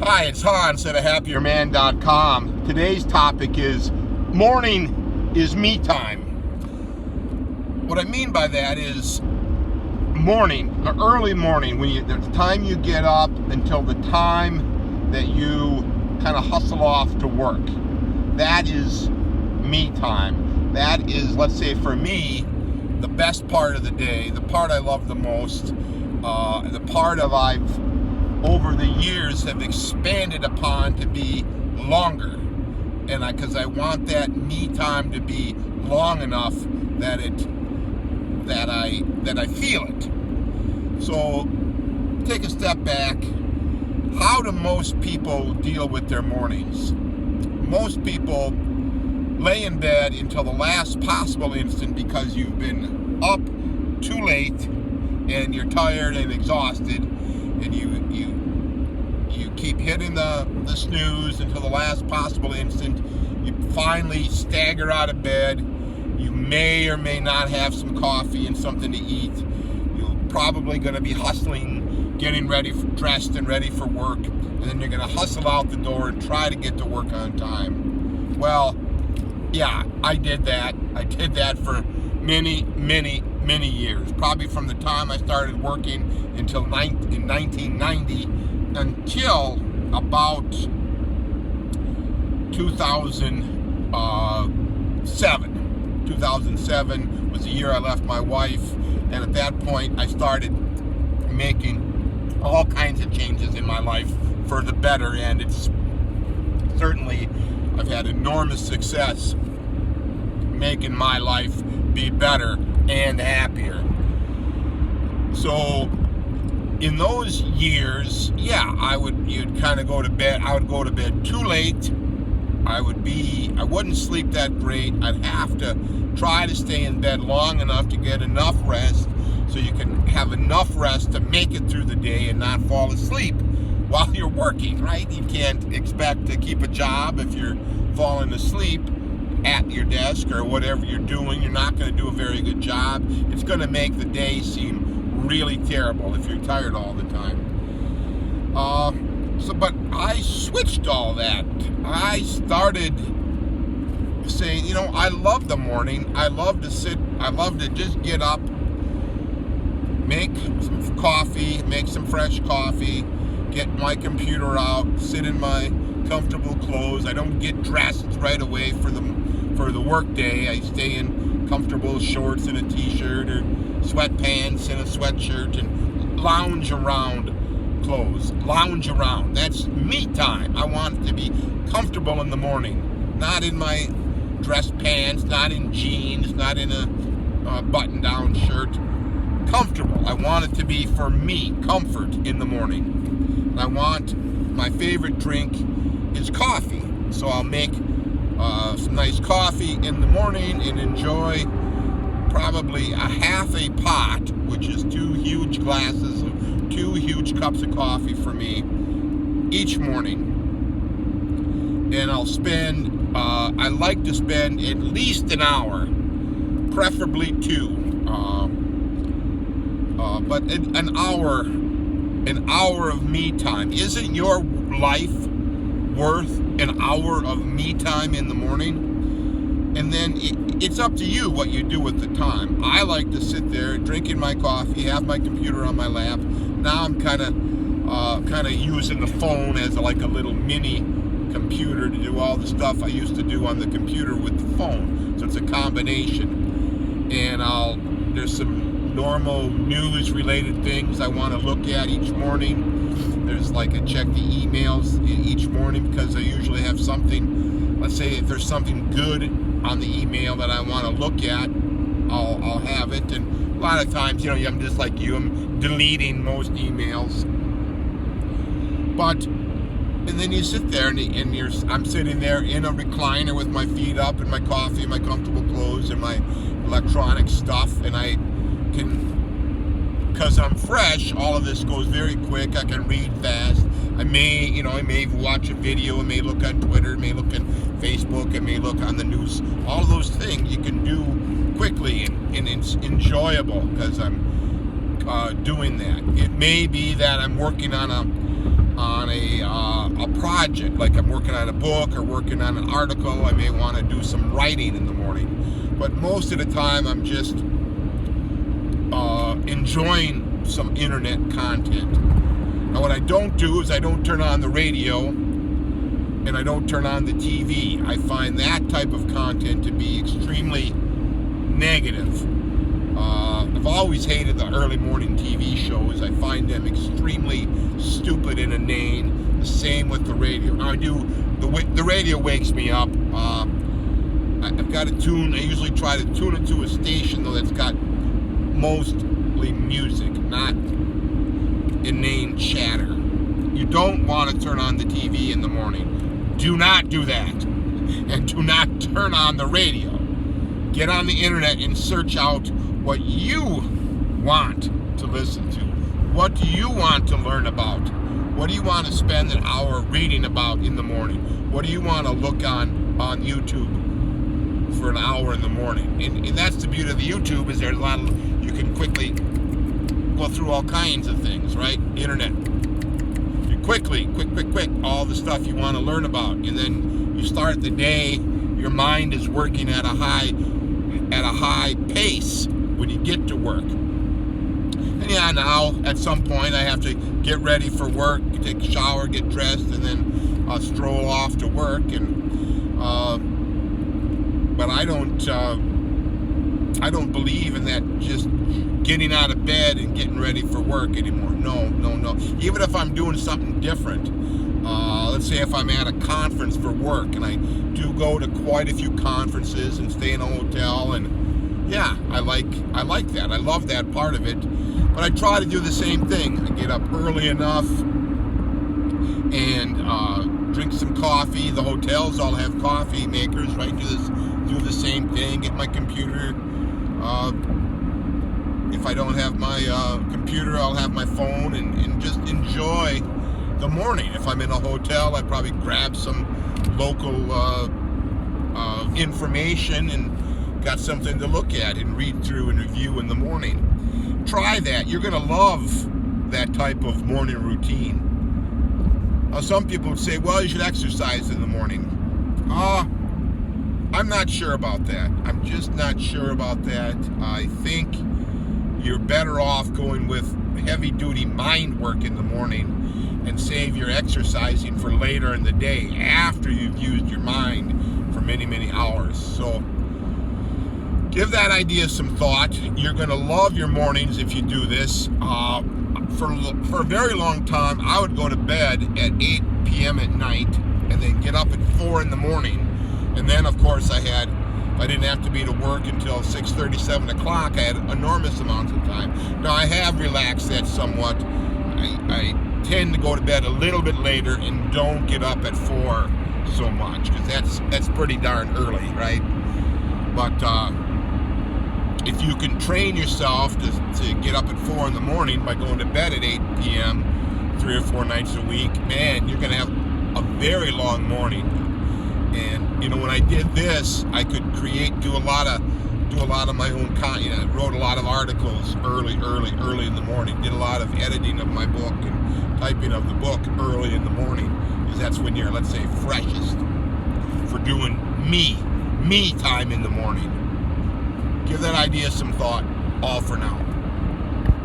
Hi, it's Hans at ahappierman.com. Today's topic is morning is me time. What I mean by that is morning, the early morning, the time you get up until the time that you kind of hustle off to work. That is me time. That is, let's say for me, the best part of the day, the part I love the most, the part of I've over the years have expanded upon to be longer, and because I want that me time to be long enough that I feel it. So take a step back. How do most people deal with their mornings? Most people lay in bed until the last possible instant because you've been up too late and you're tired and exhausted, and you keep hitting the snooze until the last possible instant. You finally stagger out of bed. You may or may not have some coffee and something to eat. You're probably going to be hustling, getting ready, dressed and ready for work, and then you're going to hustle out the door and try to get to work on time. Well, yeah, I did that. I did that for many years. Probably from the time I started working in 1990 until about 2007. 2007 was the year I left my wife, and at that point I started making all kinds of changes in my life for the better, and it's certainly, I've had enormous success making my life be better and happier. So in those years, yeah, you'd kind of go to bed. I would go to bed too late. I wouldn't sleep that great. I'd have to try to stay in bed long enough to get enough rest so you can have enough rest to make it through the day and not fall asleep while you're working, right? You can't expect to keep a job if you're falling asleep at your desk or whatever you're doing. You're not going to do a very good job. It's going to make the day seem really terrible if you're tired all the time. But I switched all that. I started saying, I love the morning. I love to just get up, make some coffee, make some fresh coffee, get my computer out, sit in my comfortable clothes. I don't get dressed right away for the work day. I stay in comfortable shorts and a t-shirt or sweatpants and a sweatshirt and lounge around clothes. Lounge around. That's me time. I want it to be comfortable in the morning. Not in my dress pants, not in jeans, not in a button-down shirt. Comfortable. I want it to be for me, comfort in the morning. My favorite drink is coffee. So I'll make some nice coffee in the morning and enjoy probably a half a pot, which is 2 huge glasses of 2 huge cups of coffee for me each morning. And I like to spend at least an hour, preferably 2, but an hour of me time. Isn't your life worth an hour of me time in the morning? And then it's up to you what you do with the time. I like to sit there drinking my coffee, have my computer on my lap. Now I'm kind of using the phone as like a little mini computer to do all the stuff I used to do on the computer with the phone. So it's a combination. And there's some normal news related things I want to look at each morning. There's I check the emails each morning because I usually have something. Let's say if there's something good on the email that I want to look at, I'll have it. And a lot of times, I'm just like you. I'm deleting most emails. And then you sit there I'm sitting there in a recliner with my feet up and my coffee and my comfortable clothes and my electronic stuff, and I can, because I'm fresh, all of this goes very quick. I can read fast. I may watch a video. I may look on Twitter. I may look on Facebook. I may look on the news. All of those things you can do quickly, and it's enjoyable because I'm doing that. It may be that I'm working on on a project, like I'm working on a book or working on an article. I may want to do some writing in the morning, but most of the time I'm just enjoying some internet content. Now, what I don't do is I don't turn on the radio and I don't turn on the TV. I find that type of content to be extremely negative. I've always hated the early morning TV shows. I find them extremely stupid and inane. The same with the radio. Now, the radio wakes me up. I've got to tune. I usually try to tune it to a station though that's got mostly music, not inane chatter. You don't want to turn on the TV in the morning. Do not do that. And do not turn on the radio. Get on the internet and search out what you want to listen to. What do you want to learn about? What do you want to spend an hour reading about in the morning? What do you want to look on YouTube for an hour in the morning? And that's the beauty of the YouTube, is there's a lot of, you can quickly go through all kinds of things, right? Internet. You quick, all the stuff you want to learn about. And then you start the day, your mind is working at a high pace when you get to work. And yeah, now at some point I have to get ready for work, take a shower, get dressed, and then stroll off to work. And but I don't believe in that just getting out of bed and getting ready for work anymore. No. Even if I'm doing something different, let's say if I'm at a conference for work, and I do go to quite a few conferences and stay in a hotel, and yeah, I like that. I love that part of it. But I try to do the same thing. I get up early enough and drink some coffee. The hotels all have coffee makers, right? Do the same thing. Get my computer. If I don't have my computer, I'll have my phone and just enjoy the morning. If I'm in a hotel, I probably grab some local information and got something to look at and read through and review in the morning. Try that. You're going to love that type of morning routine. Some people would say, well, you should exercise in the morning. I'm not sure about that. I'm just not sure about that. I think you're better off going with heavy-duty mind work in the morning and save your exercising for later in the day after you've used your mind for many, many hours. So give that idea some thought. You're going to love your mornings if you do this. For a very long time, I would go to bed at 8 p.m. at night and then get up at 4 in the morning. And then, of course, I didn't have to be to work until 6:30, 7 o'clock. I had enormous amounts of time. Now, I have relaxed that somewhat. I tend to go to bed a little bit later and don't get up at 4 so much, because that's pretty darn early, right? But if you can train yourself to get up at 4 in the morning by going to bed at 8 p.m. 3 or 4 nights a week, man, you're going to have a very long morning. And you know, when I did this, I could do a lot of my own content. I wrote a lot of articles early in the morning. Did a lot of editing of my book and typing of the book early in the morning, because that's when you're, let's say, freshest for doing me time in the morning. Give that idea some thought. All for now.